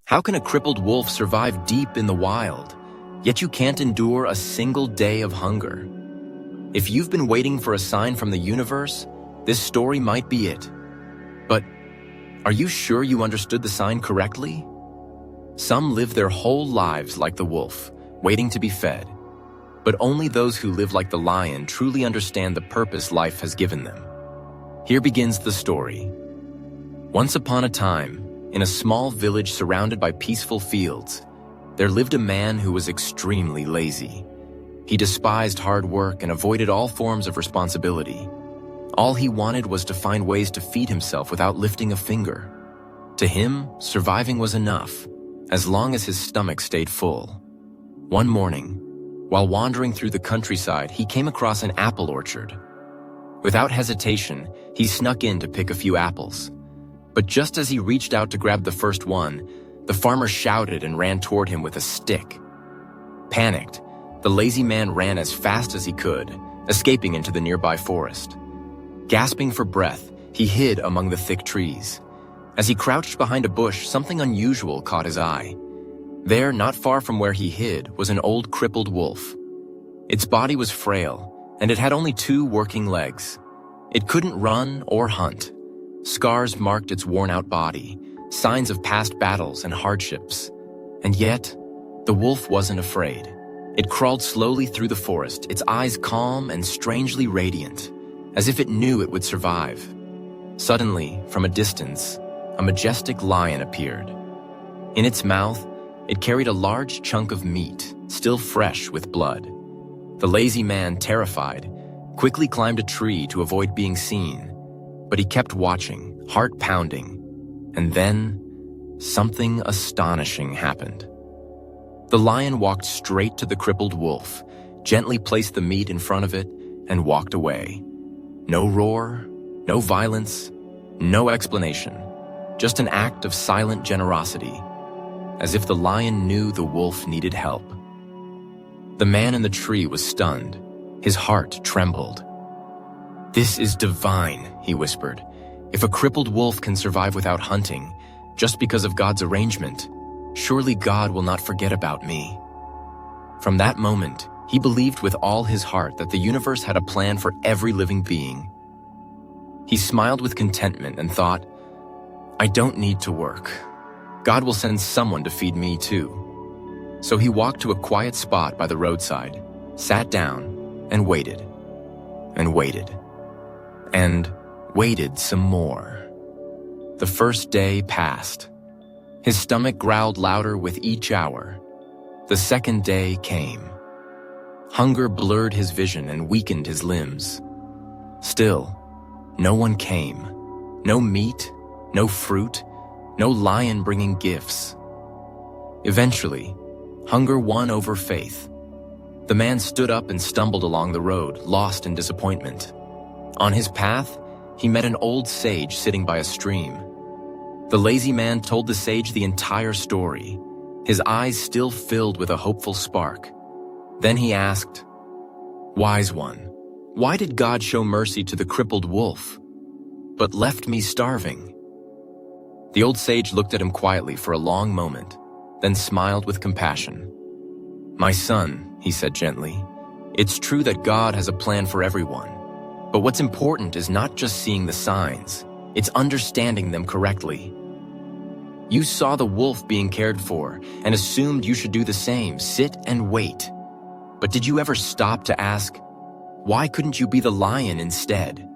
How can a crippled wolf survive deep in the wild, yet you can't endure a single day of hunger? If you've been waiting for a sign from the universe, this story might be it. But are you sure you understood the sign correctly? Some live their whole lives like the wolf, waiting to be fed. But only those who live like the lion truly understand the purpose life has given them. Here begins the story. Once upon a time, in a small village surrounded by peaceful fields, there lived a man who was extremely lazy. He despised hard work and avoided all forms of responsibility. All he wanted was to find ways to feed himself without lifting a finger. To him, surviving was enough, as long as his stomach stayed full. One morning, while wandering through the countryside, he came across an apple orchard. Without hesitation, he snuck in to pick a few apples. But just as he reached out to grab the first one, the farmer shouted and ran toward him with a stick. Panicked, the lazy man ran as fast as he could, escaping into the nearby forest. Gasping for breath, he hid among the thick trees. As he crouched behind a bush, something unusual caught his eye. There, not far from where he hid, was an old crippled wolf. Its body was frail, and it had only 2 working legs. It couldn't run or hunt. Scars marked its worn-out body, signs of past battles and hardships. And yet, the wolf wasn't afraid. It crawled slowly through the forest, its eyes calm and strangely radiant, as if it knew it would survive. Suddenly, from a distance, a majestic lion appeared. In its mouth, it carried a large chunk of meat, still fresh with blood. The lazy man, terrified, quickly climbed a tree to avoid being seen. But he kept watching, heart pounding. And then, something astonishing happened. The lion walked straight to the crippled wolf, gently placed the meat in front of it, and walked away. No roar, no violence, no explanation. Just an act of silent generosity, as if the lion knew the wolf needed help. The man in the tree was stunned. His heart trembled. "This is divine," he whispered. "If a crippled wolf can survive without hunting, just because of God's arrangement, surely God will not forget about me." From that moment, he believed with all his heart that the universe had a plan for every living being. He smiled with contentment and thought, "I don't need to work. God will send someone to feed me too." So he walked to a quiet spot by the roadside, sat down, and waited. And waited. And waited some more. The first day passed. His stomach growled louder with each hour. The second day came. Hunger blurred his vision and weakened his limbs. Still, no one came. No meat, no fruit, no lion bringing gifts. Eventually, hunger won over faith. The man stood up and stumbled along the road, lost in disappointment. On his path, he met an old sage sitting by a stream. The lazy man told the sage the entire story, his eyes still filled with a hopeful spark. Then he asked, "Wise one, why did God show mercy to the crippled wolf, but left me starving?" The old sage looked at him quietly for a long moment, then smiled with compassion. "My son," he said gently, "it's true that God has a plan for everyone. But what's important is not just seeing the signs, it's understanding them correctly. You saw the wolf being cared for and assumed you should do the same, sit and wait. But did you ever stop to ask, why couldn't you be the lion instead?"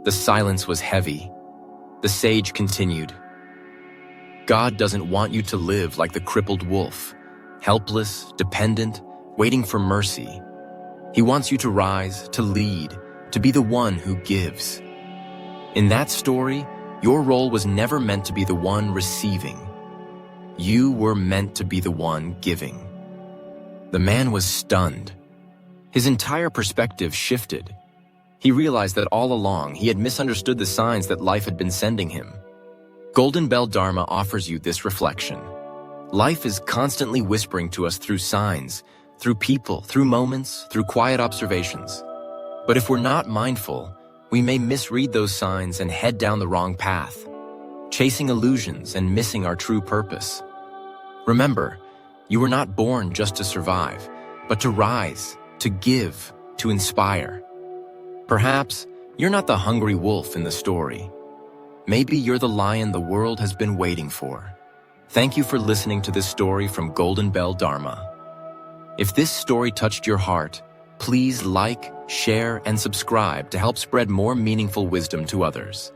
The silence was heavy. The sage continued, "God doesn't want you to live like the crippled wolf, helpless, dependent, waiting for mercy. He wants you to rise, to lead, to be the one who gives. In that story, your role was never meant to be the one receiving. You were meant to be the one giving." The man was stunned. His entire perspective shifted. He realized that all along he had misunderstood the signs that life had been sending him. Golden Bell Dharma offers you this reflection. Life is constantly whispering to us through signs, through people, through moments, through quiet observations. But if we're not mindful, we may misread those signs and head down the wrong path, chasing illusions and missing our true purpose. Remember, you were not born just to survive, but to rise, to give, to inspire. Perhaps you're not the hungry wolf in the story. Maybe you're the lion the world has been waiting for. Thank you for listening to this story from Golden Bell Dharma. If this story touched your heart, please like, share, and subscribe to help spread more meaningful wisdom to others.